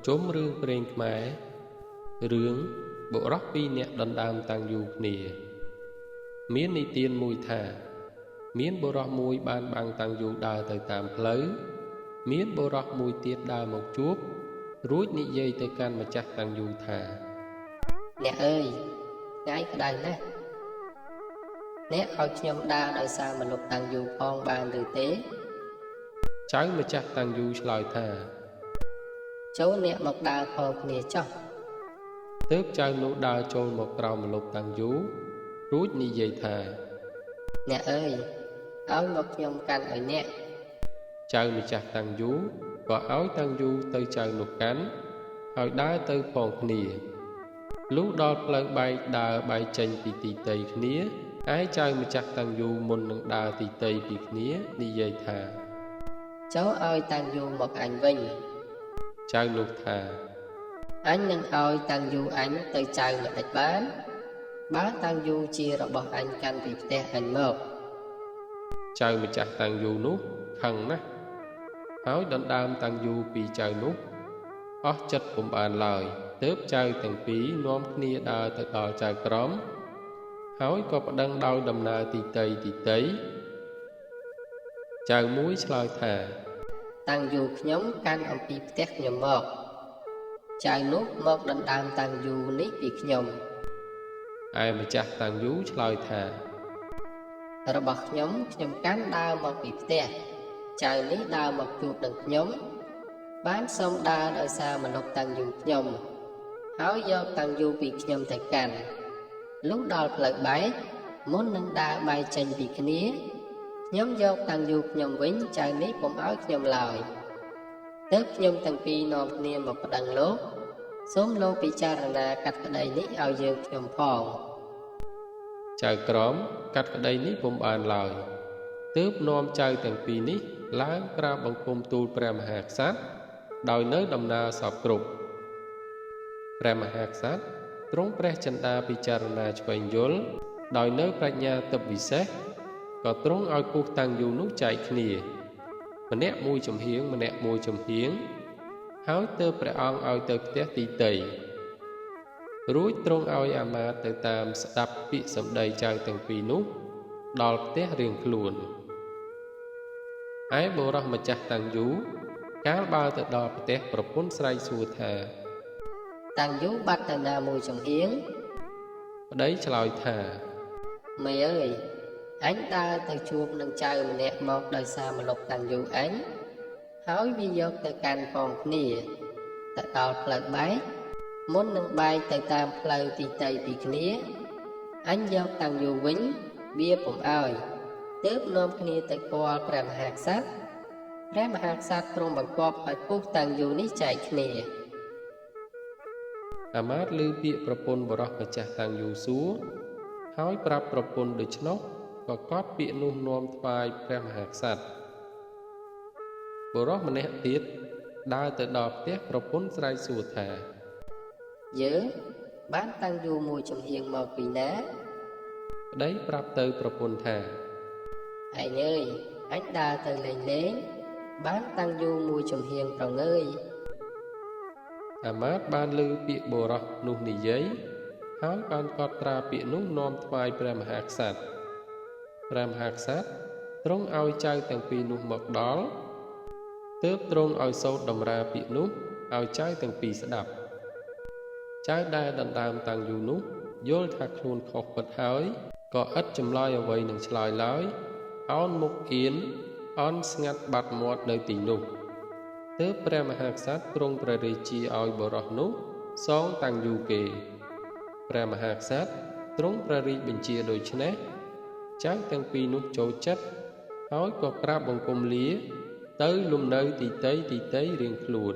ជុំរឿងព្រេងខ្មែររឿងបុរសពីរនាក់ដណ្ដើមតាំងយូរគ្នាមាននិទានមួយថាមានបុរសមួយបានបាំងតាំងយូដើរទៅតាមផ្លូវមានបុរសមួយទៀតដើរមកជួបរួចនិយាយទៅកាន់ម្ចាស់តាំងយូថាអ្នកអើយថ្ងៃក្តៅណាស់អ្នកឲ្យខ្ញុំដើរដោយសារមនុស្សតាំងយូផងបានឬទេចៅម្ចាស់តាំងយូឆ្លើយថាចូលអ្នកមកដើរផងគ្នាចុះទើបចៅនោះដើរចូលមកក្រោមម្លប់តាំងយូរួចនិយាយថាអ្នកអើយឲ្យមកខ្ញុំកាន់ឲ្យអ្នកចៅម្ចាស់តាំងយូក៏ឲ្យតាំងយូទៅចៅនោះកាន់ហើយដើរទៅផងគ្នាលុះដល់ផ្លូវបែកដើរបែកចេញពីទីតីគ្នាឯចៅម្ចាស់តាំងយូមុននឹងដើរទីតីពីគ្នានិយាយថាចូលឲ្យតាំងយូមកអញវិញចៅនោះថាអញនឹងឲ្យតាំងយូអញទៅចៅម្ដេចបានបើតាំងយូជារបស់អញកាន់ពីផ្ទះអញមកចៅម្ចាស់តាំងយូនោះខឹងណាស់ហើយដណ្ដើមតាំងយូពីចៅនោះអស់ចិត្តពុំបានឡើយទើបចៅទាំងពីរនាំគ្នាដើរទៅដល់ចៅក្រមហើយក៏ប្តឹងដោយដំណើរទីតីចៅមួយឆ្លើយថាតាំងយូខ្ញុំកាន់អំពីផ្ទះខ្ញុំមកចៅនោះមកដណ្ដើមតាំងយូនេះពីខ្ញុំឯម្ចាស់តាំងយូឆ្លើយថារបស់ខ្ញុំកាន់ដើរមកពីផ្ទះចៅនេះដើរមកជួបនឹងខ្ញុំបានសូមដើរដោយសារមនុស្សតាំងយូខ្ញុំហើយយកតាំងយូពីខ្ញុំទៅកាន់លុះដល់ផ្លូវបែកមុននឹងដើរបែកចេញពីគ្នាខ្ញុំយកតាំងយូខ្ញុំវិញចៅនេះពុំឲ្យខ្ញុំឡើយទើបខ្ញុំទាំងពីរនាំគ្នាមកប្តឹងលោកសូមលោកពិចារណាកាត់ក្តីនេះឲ្យយើងខ្ញុំផងចៅក្រមកាត់ក្តីនេះពុំបានឡើយទើបនាំចៅទាំងពីរនេះឡើងក្រាបបង្គំទូលព្រះមហាក្សត្រដោយនៅដំណើរសពគ្រប់ព្រះមហាក្សត្រទ្រង់ព្រះចិន្តាពិចារណាឆ្វេងយល់ដោយនៅប្រាជ្ញាទិព្វវិសេសក៏ទ្រង់ឲ្យពុះតាំងយូនោះចែកគ្នាម្នាក់មួយចំហៀងម្នាក់មួយចំហៀងហើយទើបព្រះអង្គឲ្យទៅផ្ទះទីតីរួចទ្រង់ឲ្យអាមាត្យទៅតាមស្ដាប់ពាក្យសម្ដីចៅទាំងពីរនោះដល់ផ្ទះរៀងខ្លួនឯបុរសម្ចាស់តាំងយូកាលបើទៅដល់ផ្ទះប្រពន្ធស្រែកសួរថាតាំងយូបាត់ទៅណាមួយចំហៀងប្តីឆ្លើយថាមេអើយអញដើរទៅជួបនឹងចៅម្នាក់មកដោយសារម្លប់តាំងយូអញហើយវាយកទៅកាន់ផងគ្នាទៅដល់ផ្លូវបែកមុននឹងបែកទៅតាមផ្លូវទីតីពីគ្នាអញយកតាំងយូវិញវាពុំឲ្យទើបនាំគ្នាទៅគាល់ព្រះមហាក្សត្រព្រះមហាក្សត្រទ្រង់បង្គាប់ឲ្យពុះតាំងយូនេះចែកគ្នាអាមាត្យឮពាក្យប្រពន្ធបរោះម្ចាស់តាំងយូសួរហើយប្រាប់ប្រពន្ធដូច្នោះក៏កត់ពាក្យនោះនាំថ្វាយព្រះមហាក្សត្របរោះម្នាក់ទៀតដើរទៅដល់ផ្ទះប្រពន្ធស្រែកសួរថាយើងបានតាំងយូមួយចំហៀងមកពីណាប្តីប្រាប់ទៅប្រពន្ធថាឯងអើយអញដើរទៅលេងបានតាំងយូមួយចំហៀងប្រងើយអាមាត្យបានឮពាក្យបុរសនោះនិយាយហើយបានកត់ត្រាពាក្យនោះនាំថ្វាយព្រះមហាក្សត្រព្រះមហាក្សត្រទ្រង់ឲ្យចៅទាំងពីរនោះមកដល់ទើបទ្រង់ឲ្យសូត្រតម្រាពាក្យនោះឲ្យចៅទាំងពីរស្ដាប់ចៅដែលដណ្ដើមតាំងយូនោះយល់ថាខ្លួនខុសពិតហើយក៏ឥតចម្លើយអ្វីនឹងឆ្លើយឡើយអោនមុខអៀនអន់ស្ងាត់បាត់មាត់នៅទីនោះទើបព្រះមហាក្សត្រទ្រង់ព្រះរាជាឲ្យបុរសនោះសងតាំងយូគេព្រះមហាក្សត្រទ្រង់ព្រះរាជបញ្ជាដូច្នេះចៅទាំងពីរនោះចូលចិត្តហើយក៏ក្រាបបង្គំលាទៅលំនៅទីតីរៀងខ្លួន